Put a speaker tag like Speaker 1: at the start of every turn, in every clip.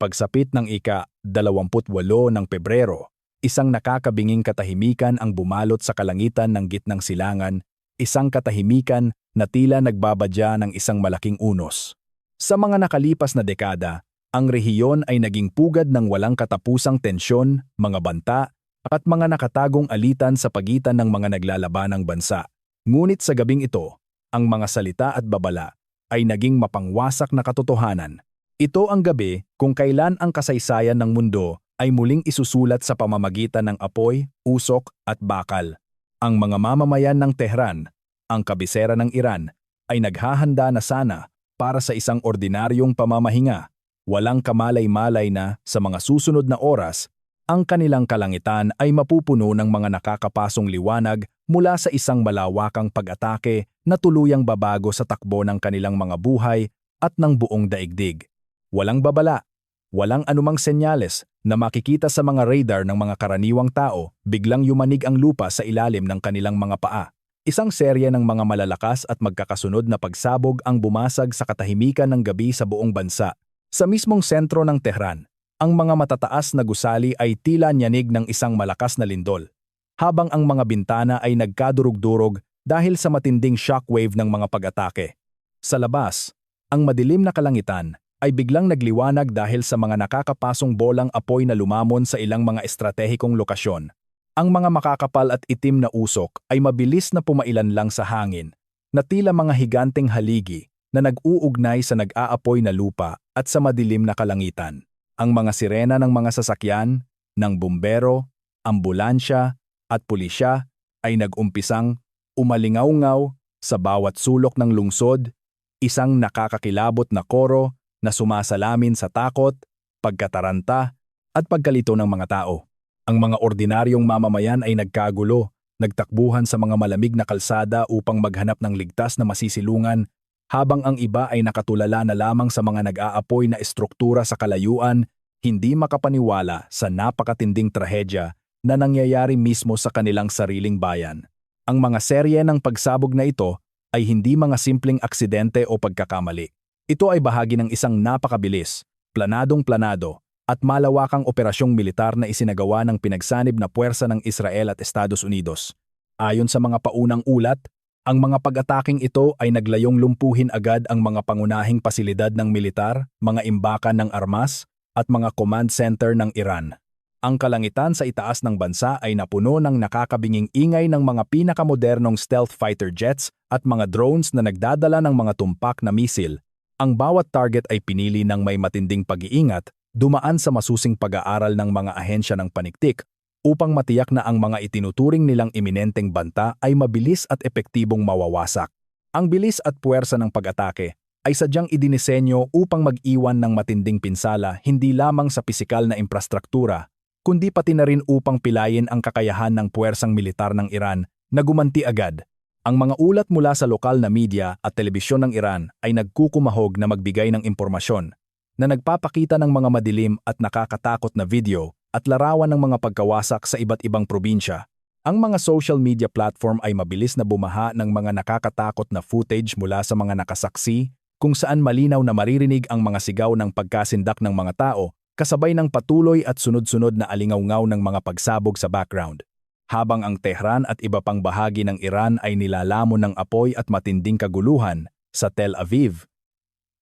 Speaker 1: Pagsapit ng ika-28 ng Pebrero, isang nakakabinging katahimikan ang bumalot sa kalangitan ng gitnang silangan, isang katahimikan na tila nagbabadya ng isang malaking unos. Sa mga nakalipas na dekada, ang rehiyon ay naging pugad ng walang katapusang tensyon, mga banta, at mga nakatagong alitan sa pagitan ng mga naglalabanang bansa. Ngunit sa gabing ito, ang mga salita at babala ay naging mapangwasak na katotohanan. Ito ang gabi kung kailan ang kasaysayan ng mundo ay muling isusulat sa pamamagitan ng apoy, usok at bakal. Ang mga mamamayan ng Tehran, ang kabisera ng Iran, ay naghahanda na sana para sa isang ordinaryong pamamahinga. Walang kamalay-malay na sa mga susunod na oras, ang kanilang kalangitan ay mapupuno ng mga nakakapasong liwanag mula sa isang malawakang pag-atake na tuluyang babago sa takbo ng kanilang mga buhay at ng buong daigdig. Walang babala, walang anumang senyales na makikita sa mga radar ng mga karaniwang tao, biglang yumanig ang lupa sa ilalim ng kanilang mga paa. Isang serye ng mga malalakas at magkakasunod na pagsabog ang bumasag sa katahimikan ng gabi sa buong bansa. Sa mismong sentro ng Tehran, ang mga matataas na gusali ay tila nyanig ng isang malakas na lindol, habang ang mga bintana ay nagkadurog-durog dahil sa matinding shockwave ng mga pag-atake. Sa labas, ang madilim na kalangitan ay biglang nagliwanag dahil sa mga nakakapasong bolang apoy na lumamon sa ilang mga estratehikong lokasyon. Ang mga makakapal at itim na usok ay mabilis na pumailan lang sa hangin, na tila mga higanteng haligi na nag-uugnay sa nag-aapoy na lupa at sa madilim na kalangitan. Ang mga sirena ng mga sasakyan, ng bumbero, ambulansya at pulisya ay nag-umpisang umalingaw-ngaw sa bawat sulok ng lungsod, isang nakakakilabot na koro na sumasalamin sa takot, pagkataranta at pagkalito ng mga tao. Ang mga ordinaryong mamamayan ay nagkagulo, nagtakbuhan sa mga malamig na kalsada upang maghanap ng ligtas na masisilungan, habang ang iba ay nakatulala na lamang sa mga nag-aapoy na estruktura sa kalayuan, hindi makapaniwala sa napakatinding trahedya na nangyayari mismo sa kanilang sariling bayan. Ang mga serye ng pagsabog na ito ay hindi mga simpleng aksidente o pagkakamali. Ito ay bahagi ng isang napakabilis, planadong-planado, at malawakang operasyong militar na isinagawa ng pinagsanib na puwersa ng Israel at Estados Unidos. Ayon sa mga paunang ulat, ang mga pag-ataking ito ay naglayong lumpuhin agad ang mga pangunahing pasilidad ng militar, mga imbakan ng armas, at mga command center ng Iran. Ang kalangitan sa itaas ng bansa ay napuno ng nakakabinging ingay ng mga pinakamodernong stealth fighter jets at mga drones na nagdadala ng mga tumpak na misil. Ang bawat target ay pinili ng may matinding pag-iingat, dumaan sa masusing pag-aaral ng mga ahensya ng paniktik, upang matiyak na ang mga itinuturing nilang iminenteng banta ay mabilis at epektibong mawawasak. Ang bilis at puwersa ng pag-atake ay sadyang idinisenyo upang mag-iwan ng matinding pinsala hindi lamang sa pisikal na infrastruktura, kundi pati na rin upang pilayin ang kakayahan ng puwersang militar ng Iran na gumanti agad. Ang mga ulat mula sa lokal na media at telebisyon ng Iran ay nagkukumahog na magbigay ng impormasyon na nagpapakita ng mga madilim at nakakatakot na video at larawan ng mga pagkawasak sa iba't ibang probinsya. Ang mga social media platform ay mabilis na bumaha ng mga nakakatakot na footage mula sa mga nakasaksi, kung saan malinaw na maririnig ang mga sigaw ng pagkasindak ng mga tao, kasabay ng patuloy at sunod-sunod na alingaw-ngaw ng mga pagsabog sa background. Habang ang Tehran at iba pang bahagi ng Iran ay nilalamon ng apoy at matinding kaguluhan, sa Tel Aviv,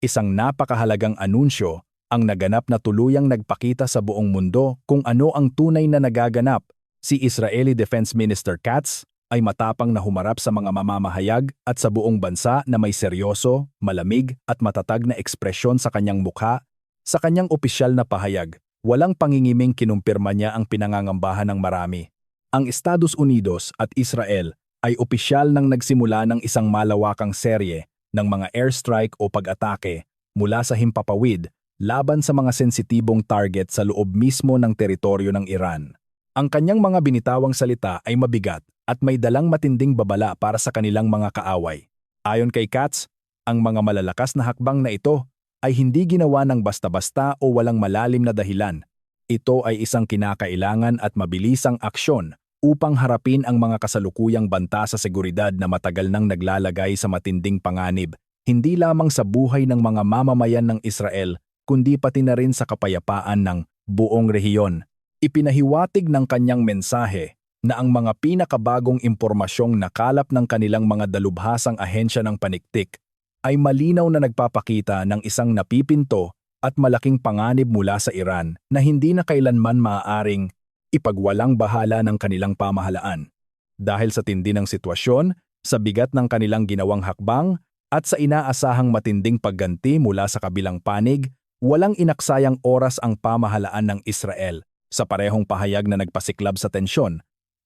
Speaker 1: isang napakahalagang anunsyo ang naganap na tuluyang nagpakita sa buong mundo kung ano ang tunay na nagaganap. Si Israeli Defense Minister Katz ay matapang na humarap sa mga mamamahayag at sa buong bansa na may seryoso, malamig at matatag na ekspresyon sa kanyang mukha. Sa kanyang opisyal na pahayag, walang pangingiming kinumpirma niya ang pinangangambahan ng marami. Ang Estados Unidos at Israel ay opisyal nang nagsimula ng isang malawakang serye ng mga airstrike o pag-atake mula sa himpapawid laban sa mga sensitibong target sa loob mismo ng teritoryo ng Iran. Ang kanyang mga binitawang salita ay mabigat at may dalang matinding babala para sa kanilang mga kaaway. Ayon kay Katz, ang mga malalakas na hakbang na ito ay hindi ginawa ng basta-basta o walang malalim na dahilan. Ito ay isang kinakailangan at mabilisang aksyon upang harapin ang mga kasalukuyang banta sa seguridad na matagal nang naglalagay sa matinding panganib, hindi lamang sa buhay ng mga mamamayan ng Israel, kundi pati na rin sa kapayapaan ng buong rehiyon. Ipinahiwatig ng kanyang mensahe na ang mga pinakabagong impormasyong nakalap ng kanilang mga dalubhasang ahensya ng paniktik ay malinaw na nagpapakita ng isang napipinto at malaking panganib mula sa Iran na hindi na kailanman maaaring ipagwalang bahala ng kanilang pamahalaan. Dahil sa tindi ng sitwasyon, sa bigat ng kanilang ginawang hakbang, at sa inaasahang matinding pagganti mula sa kabilang panig, walang inaksayang oras ang pamahalaan ng Israel sa parehong pahayag na nagpasiklab sa tensyon.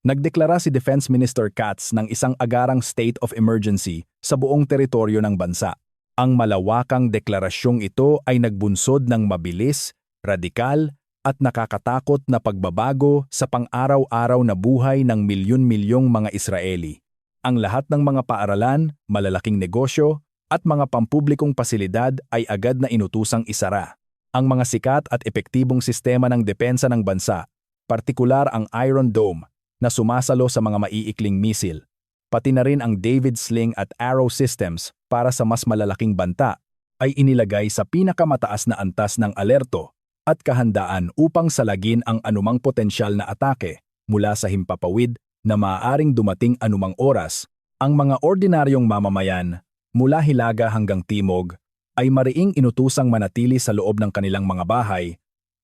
Speaker 1: Nagdeklara si Defense Minister Katz ng isang agarang state of emergency sa buong teritoryo ng bansa. Ang malawakang deklarasyong ito ay nagbunsod ng mabilis, radikal, at nakakatakot na pagbabago sa pang-araw-araw na buhay ng milyon-milyong mga Israeli. Ang lahat ng mga paaralan, malalaking negosyo, at mga pampublikong pasilidad ay agad na inutusang isara. Ang mga sikat at epektibong sistema ng depensa ng bansa, partikular ang Iron Dome, na sumasalo sa mga maiikling misil, pati na rin ang David Sling at Arrow systems para sa mas malalaking banta, ay inilagay sa pinakamataas na antas ng alerto at kahandaan upang salagin ang anumang potensyal na atake mula sa himpapawid na maaaring dumating anumang oras. Ang mga ordinaryong mamamayan, mula Hilaga hanggang Timog, ay mariing inutusang manatili sa loob ng kanilang mga bahay,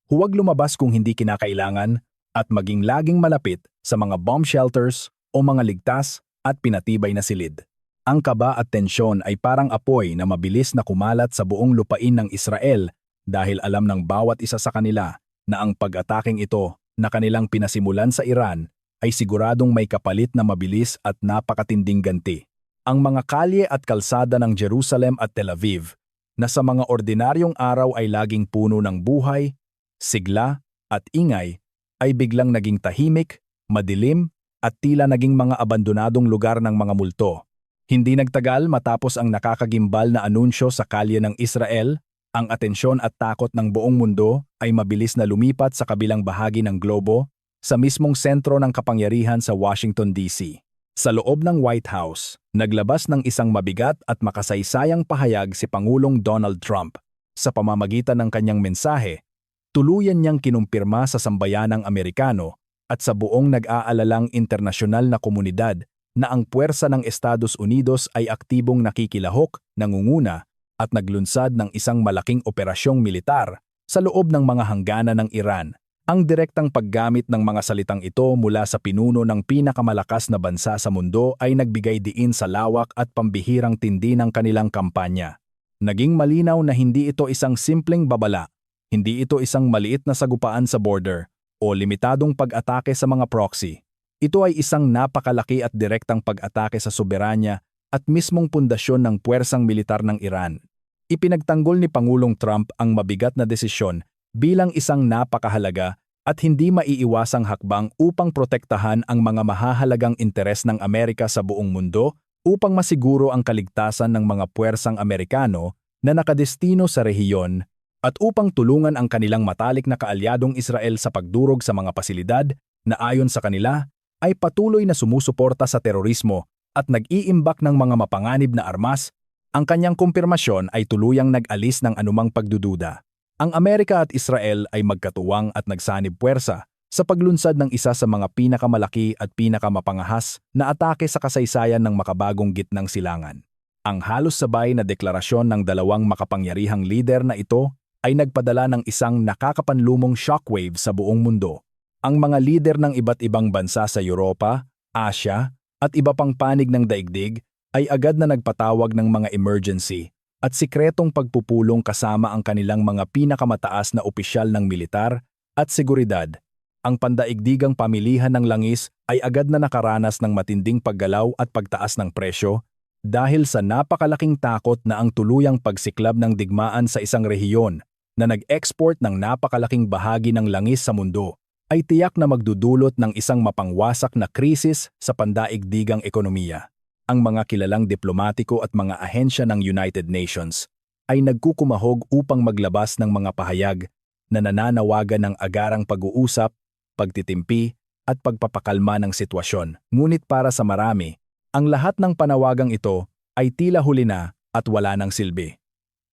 Speaker 1: huwag lumabas kung hindi kinakailangan, at maging laging malapit sa mga bomb shelters o mga ligtas at pinatibay na silid. Ang kaba at tensyon ay parang apoy na mabilis na kumalat sa buong lupain ng Israel dahil alam ng bawat isa sa kanila na ang pag-ataking ito na kanilang pinasimulan sa Iran ay siguradong may kapalit na mabilis at napakatinding ganti. Ang mga kalye at kalsada ng Jerusalem at Tel Aviv, na sa mga ordinaryong araw ay laging puno ng buhay, sigla at ingay, ay biglang naging tahimik, madilim, at tila naging mga abandonadong lugar ng mga multo. Hindi nagtagal matapos ang nakakagimbal na anunsyo sa kalye ng Israel, ang atensyon at takot ng buong mundo ay mabilis na lumipat sa kabilang bahagi ng globo, sa mismong sentro ng kapangyarihan sa Washington, D.C. Sa loob ng White House, naglabas ng isang mabigat at makasaysayang pahayag si Pangulong Donald Trump. Sa pamamagitan ng kanyang mensahe, tuluyan niyang kinumpirma sa sambayanang Amerikano at sa buong nag-aalalang internasyonal na komunidad na ang puwersa ng Estados Unidos ay aktibong nakikilahok, nangunguna at naglunsad ng isang malaking operasyong militar sa loob ng mga hangganan ng Iran. Ang direktang paggamit ng mga salitang ito mula sa pinuno ng pinakamalakas na bansa sa mundo ay nagbigay diin sa lawak at pambihirang tindi ng kanilang kampanya. Naging malinaw na hindi ito isang simpleng babala, hindi ito isang maliit na sagupaan sa border o limitadong pag-atake sa mga proxy. Ito ay isang napakalaki at direktang pag-atake sa soberanya at mismong pundasyon ng puwersang militar ng Iran. Ipinagtanggol ni Pangulong Trump ang mabigat na desisyon bilang isang napakahalaga at hindi maiiwasang hakbang upang protektahan ang mga mahahalagang interes ng Amerika sa buong mundo upang masiguro ang kaligtasan ng mga puwersang Amerikano na nakadestino sa rehiyon at upang tulungan ang kanilang matalik na kaalyadong Israel sa pagdurog sa mga pasilidad na ayon sa kanila ay patuloy na sumusuporta sa terorismo at nag-iimbak ng mga mapanganib na armas. Ang kanyang kumpirmasyon ay tuluyang nag-alis ng anumang pagdududa. Ang Amerika at Israel ay magkatuwang at nagsanib puwersa sa paglunsad ng isa sa mga pinakamalaki at pinakamapangahas na atake sa kasaysayan ng makabagong gitnang silangan. Ang halos sabay na deklarasyon ng dalawang makapangyarihang lider na ito ay nagpadala ng isang nakakapanlumong shockwave sa buong mundo. Ang mga lider ng iba't ibang bansa sa Europa, Asya, at iba pang panig ng daigdig ay agad na nagpatawag ng mga emergency at sikretong pagpupulong kasama ang kanilang mga pinakamataas na opisyal ng militar at seguridad. Ang pandaigdigang pamilihan ng langis ay agad na nakaranas ng matinding paggalaw at pagtaas ng presyo dahil sa napakalaking takot na ang tuluyang pagsiklab ng digmaan sa isang rehiyon na nag-export ng napakalaking bahagi ng langis sa mundo ay tiyak na magdudulot ng isang mapangwasak na krisis sa pandaigdigang ekonomiya. Ang mga kilalang diplomatiko at mga ahensya ng United Nations ay nagkukumahog upang maglabas ng mga pahayag na nananawagan ng agarang pag-uusap, pagtitimpi at pagpapakalma ng sitwasyon. Ngunit para sa marami, ang lahat ng panawagang ito ay tila huli na at wala ng silbi.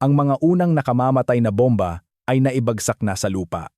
Speaker 1: Ang mga unang nakamamatay na bomba ay naibagsak na sa lupa.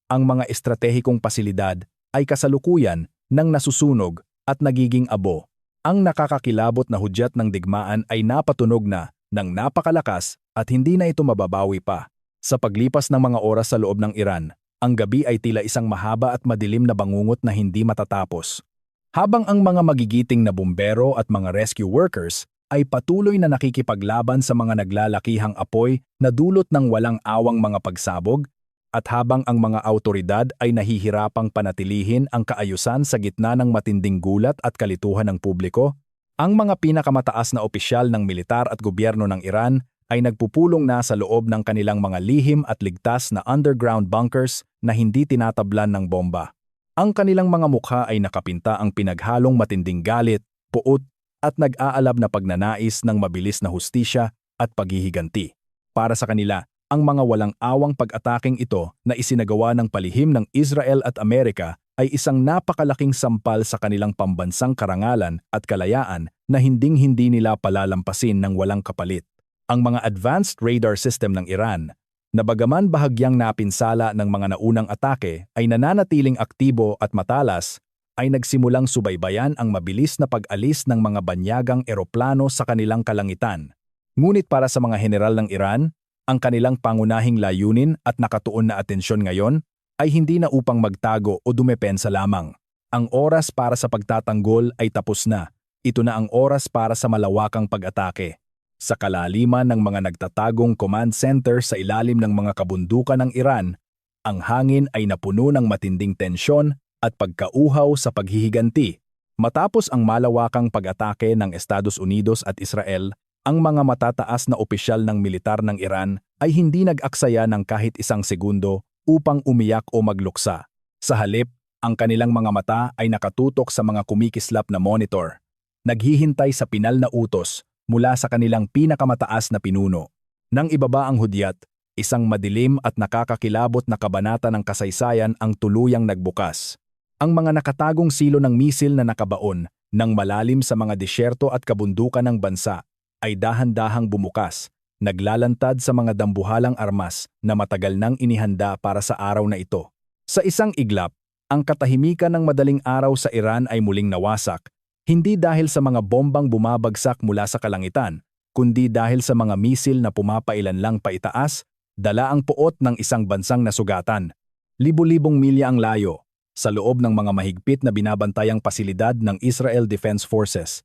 Speaker 1: Ang mga estratehikong pasilidad ay kasalukuyan nang nasusunog at nagiging abo. Ang nakakakilabot na hudyat ng digmaan ay napatunog na ng napakalakas at hindi na ito mababawi pa. Sa paglipas ng mga oras sa loob ng Iran, ang gabi ay tila isang mahaba at madilim na bangungot na hindi matatapos. Habang ang mga magigiting na bumbero at mga rescue workers ay patuloy na nakikipaglaban sa mga naglalakihang apoy na dulot ng walang awang mga pagsabog, at habang ang mga awtoridad ay nahihirapang panatilihin ang kaayusan sa gitna ng matinding gulat at kalituhan ng publiko, ang mga pinakamataas na opisyal ng militar at gobyerno ng Iran ay nagpupulong na sa loob ng kanilang mga lihim at ligtas na underground bunkers na hindi tinatablan ng bomba. Ang kanilang mga mukha ay nakapinta ang pinaghalong matinding galit, puot, at nag-aalab na pagnanais ng mabilis na hustisya at paghihiganti. Para sa kanila, ang mga walang awang pag-ataking ito na isinagawa ng palihim ng Israel at Amerika ay isang napakalaking sampal sa kanilang pambansang karangalan at kalayaan na hinding-hindi nila palalampasin ng walang kapalit. Ang mga advanced radar system ng Iran, na bagaman bahagyang napinsala ng mga naunang atake ay nananatiling aktibo at matalas, ay nagsimulang subaybayan ang mabilis na pag-alis ng mga banyagang eroplano sa kanilang kalangitan. Ngunit para sa mga general ng Iran, ang kanilang pangunahing layunin at nakatuon na atensyon ngayon ay hindi na upang magtago o dumepensa lamang. Ang oras para sa pagtatanggol ay tapos na. Ito na ang oras para sa malawakang pag-atake. Sa kalaliman ng mga nagtatagong command center sa ilalim ng mga kabundukan ng Iran, ang hangin ay napuno ng matinding tensyon at pagkauhaw sa paghihiganti. Matapos ang malawakang pag-atake ng Estados Unidos at Israel, ang mga matataas na opisyal ng militar ng Iran ay hindi nag-aksaya ng kahit isang segundo upang umiyak o magluksa. Sa halip, ang kanilang mga mata ay nakatutok sa mga kumikislap na monitor, naghihintay sa pinal na utos mula sa kanilang pinakamataas na pinuno. Nang ibaba ang hudyat, isang madilim at nakakakilabot na kabanata ng kasaysayan ang tuluyang nagbukas. Ang mga nakatagong silo ng misil na nakabaon ng malalim sa mga disyerto at kabundukan ng bansa ay dahan-dahang bumukas, naglalantad sa mga dambuhalang armas na matagal nang inihanda para sa araw na ito. Sa isang iglap, ang katahimikan ng madaling araw sa Iran ay muling nawasak, hindi dahil sa mga bombang bumabagsak mula sa kalangitan, kundi dahil sa mga misil na pumapailan lang paitaas, dala ang puot ng isang bansang nasugatan. Libu-libong milya ang layo, sa loob ng mga mahigpit na binabantayang pasilidad ng Israel Defense Forces.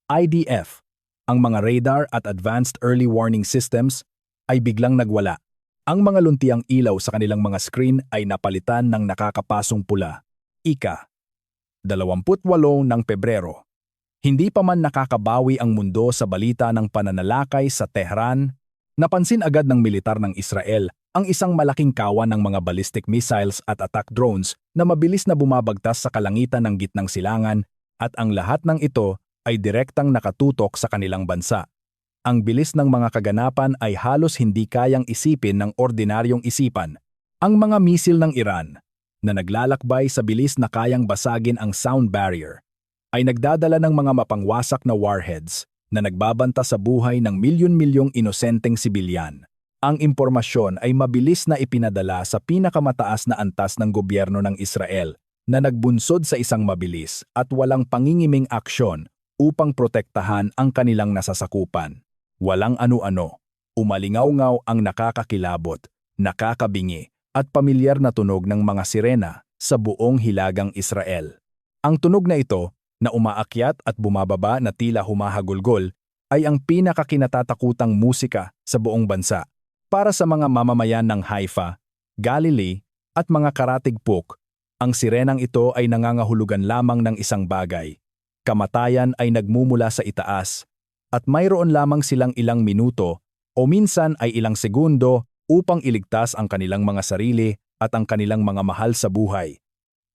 Speaker 1: IDF. Ang mga radar at advanced early warning systems ay biglang nagwala. Ang mga luntiang ilaw sa kanilang mga screen ay napalitan ng nakakapasong pula. Ika. 28 ng Pebrero. Hindi pa man nakakabawi ang mundo sa balita ng pananalakay sa Tehran, napansin agad ng militar ng Israel ang isang malaking kawan ng mga ballistic missiles at attack drones na mabilis na bumabagtas sa kalangitan ng gitnang silangan, at ang lahat ng ito ay direktang nakatutok sa kanilang bansa. Ang bilis ng mga kaganapan ay halos hindi kayang isipin ng ordinaryong isipan. Ang mga misil ng Iran, na naglalakbay sa bilis na kayang basagin ang sound barrier, ay nagdadala ng mga mapangwasak na warheads na nagbabanta sa buhay ng milyon-milyong inosenteng sibilyan. Ang impormasyon ay mabilis na ipinadala sa pinakamataas na antas ng gobyerno ng Israel, na nagbunsod sa isang mabilis at walang pangingiming aksyon upang protektahan ang kanilang nasasakupan. Walang ano-ano, umalingaw-ngaw ang nakakakilabot, nakakabingi, at pamilyar na tunog ng mga sirena sa buong hilagang Israel. Ang tunog na ito, na umaakyat at bumababa na tila humahagulgol, ay ang pinakakinatatakutang musika sa buong bansa. Para sa mga mamamayan ng Haifa, Galilee, at mga karatigpok, ang sirenang ito ay nangangahulugan lamang ng isang bagay. Kamatayan ay nagmumula sa itaas, at mayroon lamang silang ilang minuto o minsan ay ilang segundo upang iligtas ang kanilang mga sarili at ang kanilang mga mahal sa buhay.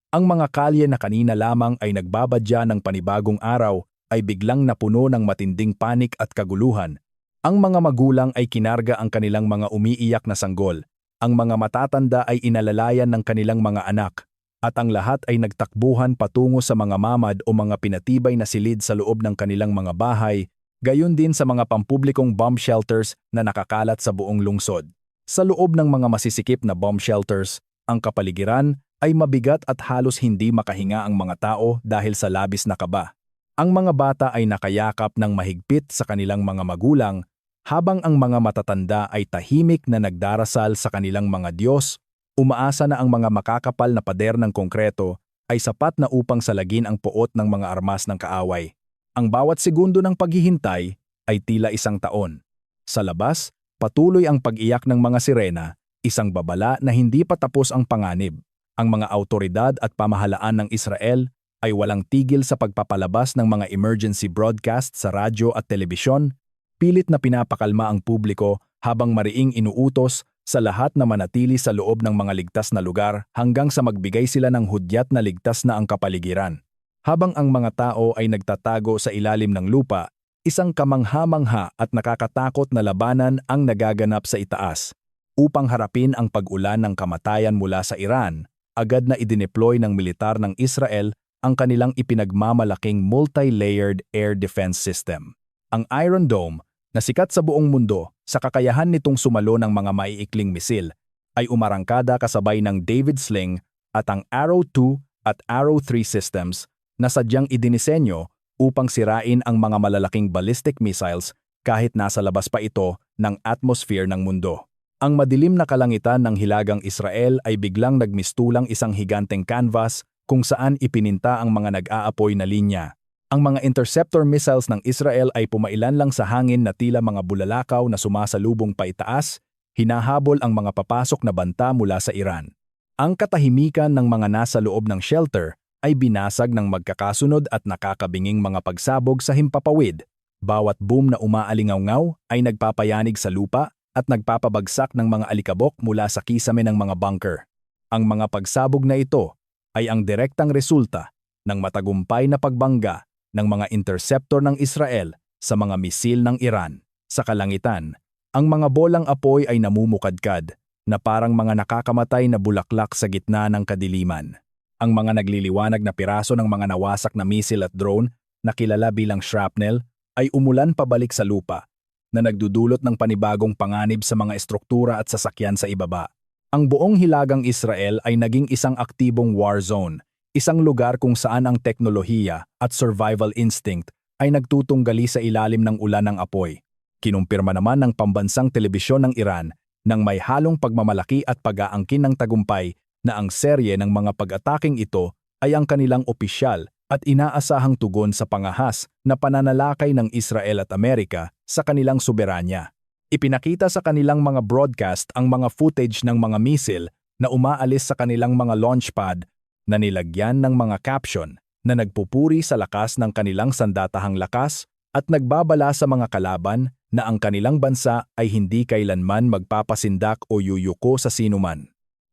Speaker 1: Ang mga kalye na kanina lamang ay nagbabadya ng panibagong araw ay biglang napuno ng matinding panik at kaguluhan. Ang mga magulang ay kinarga ang kanilang mga umiiyak na sanggol, ang mga matatanda ay inalalayan ng kanilang mga anak, at ang lahat ay nagtakbuhan patungo sa mga mamad o mga pinatibay na silid sa loob ng kanilang mga bahay, gayon din sa mga pampublikong bomb shelters na nakakalat sa buong lungsod. Sa loob ng mga masisikip na bomb shelters, ang kapaligiran ay mabigat at halos hindi makahinga ang mga tao dahil sa labis na kaba. Ang mga bata ay nakayakap ng mahigpit sa kanilang mga magulang, habang ang mga matatanda ay tahimik na nagdarasal sa kanilang mga Diyos, umaasa na ang mga makakapal na pader ng konkreto ay sapat na upang salagin ang puot ng mga armas ng kaaway. Ang bawat segundo ng paghihintay ay tila isang taon. Sa labas, patuloy ang pag-iyak ng mga sirena, isang babala na hindi pa tapos ang panganib. Ang mga autoridad at pamahalaan ng Israel ay walang tigil sa pagpapalabas ng mga emergency broadcast sa radyo at telebisyon, pilit na pinapakalma ang publiko habang mariing inuutos sa lahat na manatili sa loob ng mga ligtas na lugar hanggang sa magbigay sila ng hudyat na ligtas na ang kapaligiran. Habang ang mga tao ay nagtatago sa ilalim ng lupa, isang kamangha-mangha at nakakatakot na labanan ang nagaganap sa itaas. Upang harapin ang pag-ulan ng kamatayan mula sa Iran, agad na idineploy ng militar ng Israel ang kanilang ipinagmamalaking multi-layered air defense system. Ang Iron Dome, na sikat sa buong mundo sa kakayahan nitong sumalo ng mga maiikling misil, ay umarangkada kasabay ng David Sling at ang Arrow 2 at Arrow 3 systems na sadyang idinisenyo upang sirain ang mga malalaking ballistic missiles kahit nasa labas pa ito ng atmosphere ng mundo. Ang madilim na kalangitan ng hilagang Israel ay biglang nagmistulang isang higanteng canvas kung saan ipininta ang mga nag-aapoy na linya. Ang mga interceptor missiles ng Israel ay pumailan lang sa hangin na tila mga bulalakaw na sumasalubong paitaas, hinahabol ang mga papasok na banta mula sa Iran. Ang katahimikan ng mga nasa loob ng shelter ay binasag ng magkakasunod at nakakabinging mga pagsabog sa himpapawid. Bawat boom na umaalingaw-ngaw ay nagpapayanig sa lupa at nagpapabagsak ng mga alikabok mula sa kisame ng mga bunker. Ang mga pagsabog na ito ay ang direktang resulta ng matagumpay na pagbangga ng mga interceptor ng Israel sa mga misil ng Iran. Sa kalangitan, ang mga bolang apoy ay namumukadkad na parang mga nakakamatay na bulaklak sa gitna ng kadiliman. Ang mga nagliliwanag na piraso ng mga nawasak na misil at drone na kilala bilang shrapnel ay umulan pabalik sa lupa na nagdudulot ng panibagong panganib sa mga estruktura at sasakyan sa ibaba. Ang buong hilagang Israel ay naging isang aktibong war zone, isang lugar kung saan ang teknolohiya at survival instinct ay nagtutunggali sa ilalim ng ulan ng apoy. Kinumpirma naman ng pambansang telebisyon ng Iran nang may halong pagmamalaki at pag-aangkin ng tagumpay na ang serye ng mga pag-ataking ito ay ang kanilang opisyal at inaasahang tugon sa pangahas na pananalakay ng Israel at Amerika sa kanilang soberanya. Ipinakita sa kanilang mga broadcast ang mga footage ng mga misil na umaalis sa kanilang mga launch pad na nilagyan ng mga caption na nagpupuri sa lakas ng kanilang sandatahang lakas at nagbabala sa mga kalaban na ang kanilang bansa ay hindi kailanman magpapasindak o yuyuko sa sinuman.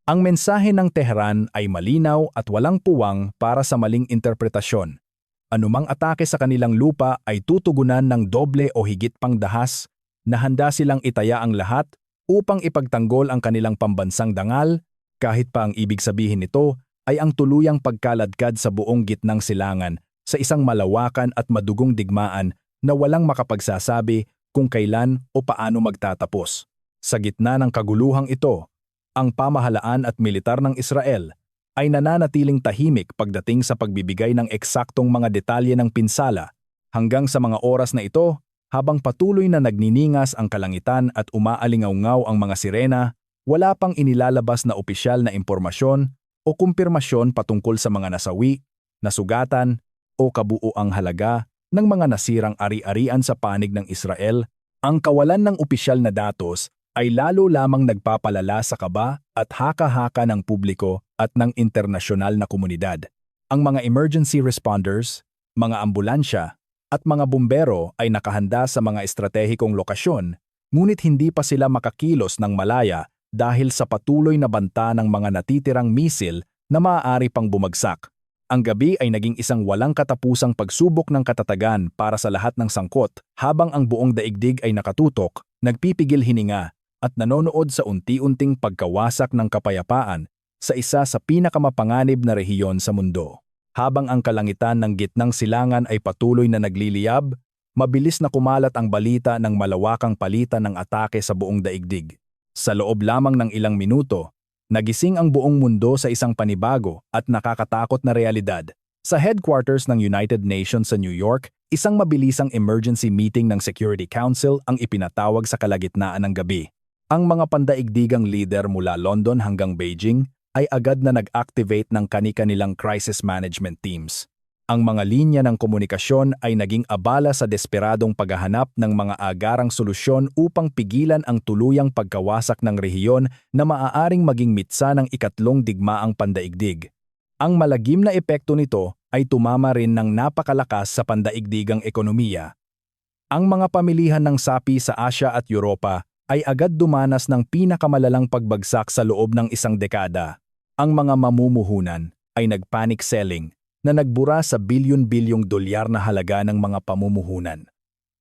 Speaker 1: Ang mensahe ng Tehran ay malinaw at walang puwang para sa maling interpretasyon. Anumang atake sa kanilang lupa ay tutugunan ng doble o higit pang dahas na handa silang itaya ang lahat upang ipagtanggol ang kanilang pambansang dangal, kahit pa ang ibig sabihin nito ay ang tuluyang pagkaladkad sa buong gitnang silangan sa isang malawakan at madugong digmaan na walang makapagsasabi kung kailan o paano magtatapos. Sa gitna ng kaguluhang ito, ang pamahalaan at militar ng Israel ay nananatiling tahimik pagdating sa pagbibigay ng eksaktong mga detalye ng pinsala hanggang sa mga oras na ito habang patuloy na nagniningas ang kalangitan at umaalingaw-ngaw ang mga sirena, wala pang inilalabas na opisyal na impormasyon o kumpirmasyon patungkol sa mga nasawi, nasugatan o kabuuang halaga ng mga nasirang ari-arian sa panig ng Israel. Ang kawalan ng opisyal na datos ay lalo lamang nagpapalala sa kaba at haka-haka ng publiko at ng internasyonal na komunidad. Ang mga emergency responders, mga ambulansya, at mga bumbero ay nakahanda sa mga estratehikong lokasyon, ngunit hindi pa sila makakilos ng malaya dahil sa patuloy na banta ng mga natitirang misil na maaari pang bumagsak. Ang gabi ay naging isang walang katapusang pagsubok ng katatagan para sa lahat ng sangkot habang ang buong daigdig ay nakatutok, nagpipigil hininga, at nanonood sa unti-unting pagkawasak ng kapayapaan sa isa sa pinakamapanganib na rehiyon sa mundo. Habang ang kalangitan ng gitnang silangan ay patuloy na nagliliyab, mabilis na kumalat ang balita ng malawakang palitan ng atake sa buong daigdig. Sa loob lamang ng ilang minuto, nagising ang buong mundo sa isang panibago at nakakatakot na realidad. Sa headquarters ng United Nations sa New York, isang mabilisang emergency meeting ng Security Council ang ipinatawag sa kalagitnaan ng gabi. Ang mga pandaigdigang leader mula London hanggang Beijing ay agad na nag-activate ng kani-kanilang crisis management teams. Ang mga linya ng komunikasyon ay naging abala sa desperadong paghahanap ng mga agarang solusyon upang pigilan ang tuluyang pagkawasak ng rehiyon na maaaring maging mitsa ng ikatlong digmaang pandaigdig. Ang malagim na epekto nito ay tumama rin ng napakalakas sa pandaigdigang ekonomiya. Ang mga pamilihan ng sapi sa Asya at Europa ay agad dumanas ng pinakamalalang pagbagsak sa loob ng isang dekada. Ang mga mamumuhunan ay nag-panic selling na nagbura sa bilyon-bilyong dolyar na halaga ng mga pamumuhunan.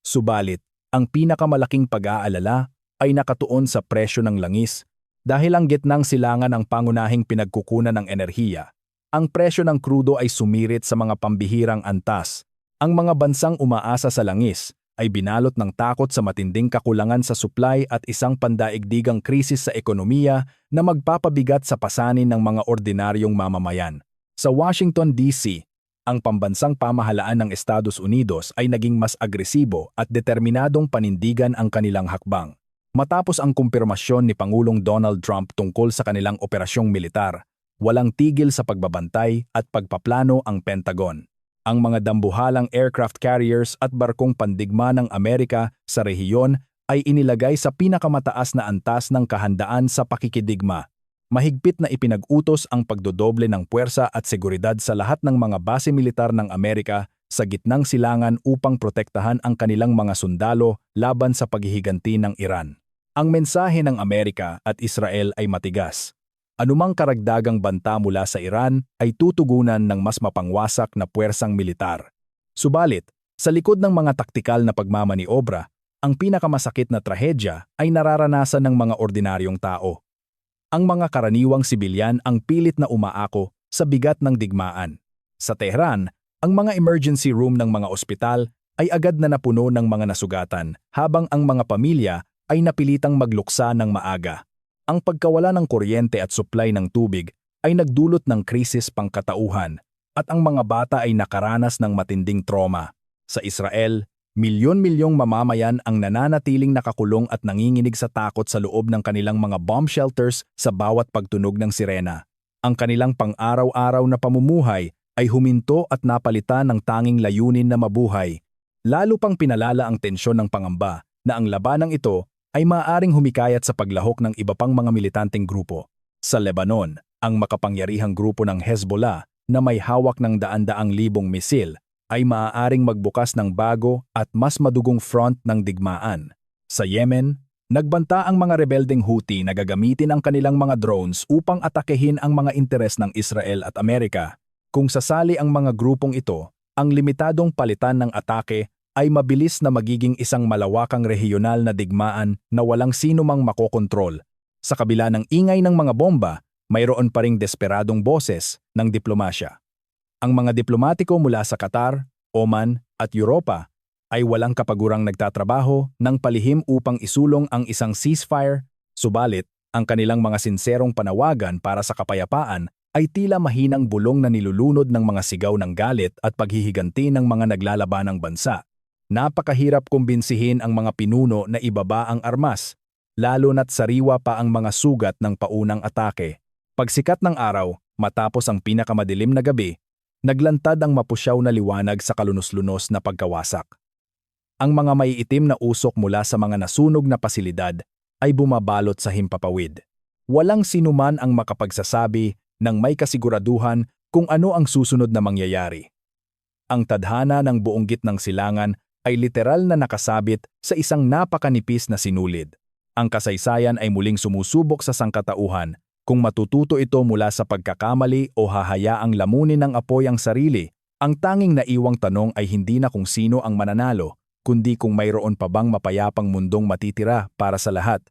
Speaker 1: Subalit, ang pinakamalaking pag-aalala ay nakatuon sa presyo ng langis dahil ang gitnang silangan ang pangunahing pinagkukunan ng enerhiya. Ang presyo ng krudo ay sumirit sa mga pambihirang antas. Ang mga bansang umaasa sa langis ay binalot ng takot sa matinding kakulangan sa supply at isang pandaigdigang krisis sa ekonomiya na magpapabigat sa pasanin ng mga ordinaryong mamamayan. Sa Washington, D.C., ang pambansang pamahalaan ng Estados Unidos ay naging mas agresibo at determinadong panindigan ang kanilang hakbang. Matapos ang kumpirmasyon ni Pangulong Donald Trump tungkol sa kanilang operasyong militar, walang tigil sa pagbabantay at pagpaplano ang Pentagon. Ang mga dambuhalang aircraft carriers at barkong pandigma ng Amerika sa rehiyon ay inilagay sa pinakamataas na antas ng kahandaan sa pakikidigma. Mahigpit na ipinag-utos ang pagdodoble ng puwersa at seguridad sa lahat ng mga base militar ng Amerika sa gitnang silangan upang protektahan ang kanilang mga sundalo laban sa paghihiganti ng Iran. Ang mensahe ng Amerika at Israel ay matigas. Anumang karagdagang banta mula sa Iran ay tutugunan ng mas mapangwasak na puwersang militar. Subalit, sa likod ng mga taktikal na pagmamaniobra, ang pinakamasakit na trahedya ay nararanasan ng mga ordinaryong tao. Ang mga karaniwang sibilyan ang pilit na umaako sa bigat ng digmaan. Sa Tehran, ang mga emergency room ng mga ospital ay agad na napuno ng mga nasugatan habang ang mga pamilya ay napilitang magluksa ng maaga. Ang pagkawala ng kuryente at supply ng tubig ay nagdulot ng krisis pangkatauhan at ang mga bata ay nakaranas ng matinding trauma. Sa Israel, milyon-milyong mamamayan ang nananatiling nakakulong at nanginginig sa takot sa loob ng kanilang mga bomb shelters sa bawat pagtunog ng sirena. Ang kanilang pang-araw-araw na pamumuhay ay huminto at napalitan ng tanging layunin na mabuhay. Lalo pang pinalala ang tensyon ng pangamba na ang labanang ito ay maaaring humikayat sa paglahok ng iba pang mga militanteng grupo. Sa Lebanon, ang makapangyarihang grupo ng Hezbollah na may hawak ng daan-daang libong misil ay maaaring magbukas ng bago at mas madugong front ng digmaan. Sa Yemen, nagbanta ang mga rebeldeng Houthi na gagamitin ang kanilang mga drones upang atakehin ang mga interes ng Israel at Amerika. Kung sasali ang mga grupong ito, ang limitadong palitan ng atake ay mabilis na magiging isang malawakang rehiyonal na digmaan na walang sino mang makokontrol. Sa kabila ng ingay ng mga bomba, mayroon pa ring desperadong boses ng diplomasya. Ang mga diplomatiko mula sa Qatar, Oman at Europa ay walang kapagurang nagtatrabaho ng palihim upang isulong ang isang ceasefire, subalit ang kanilang mga sinserong panawagan para sa kapayapaan ay tila mahinang bulong na nilulunod ng mga sigaw ng galit at paghihiganti ng mga naglalabanang bansa. Napakahirap kumbinsihin ang mga pinuno na ibaba ang armas, lalo na't sariwa pa ang mga sugat ng paunang atake. Pagsikat ng araw, matapos ang pinakamadilim na gabi, naglantad ang mapusyaw na liwanag sa kalunos-lunos na pagkawasak. Ang mga maiitim na usok mula sa mga nasunog na pasilidad ay bumabalot sa himpapawid. Walang sinuman ang makapagsasabi ng may kasiguraduhan kung ano ang susunod na mangyayari. Ang tadhana ng buong gitnang silangan ay literal na nakasabit sa isang napakanipis na sinulid. Ang kasaysayan ay muling sumusubok sa sangkatauhan kung matututo ito mula sa pagkakamali o hahayaang lamunin ng apoy ang sarili. Ang tanging naiwang tanong ay hindi na kung sino ang mananalo, kundi kung mayroon pa bang mapayapang mundong matitira para sa lahat.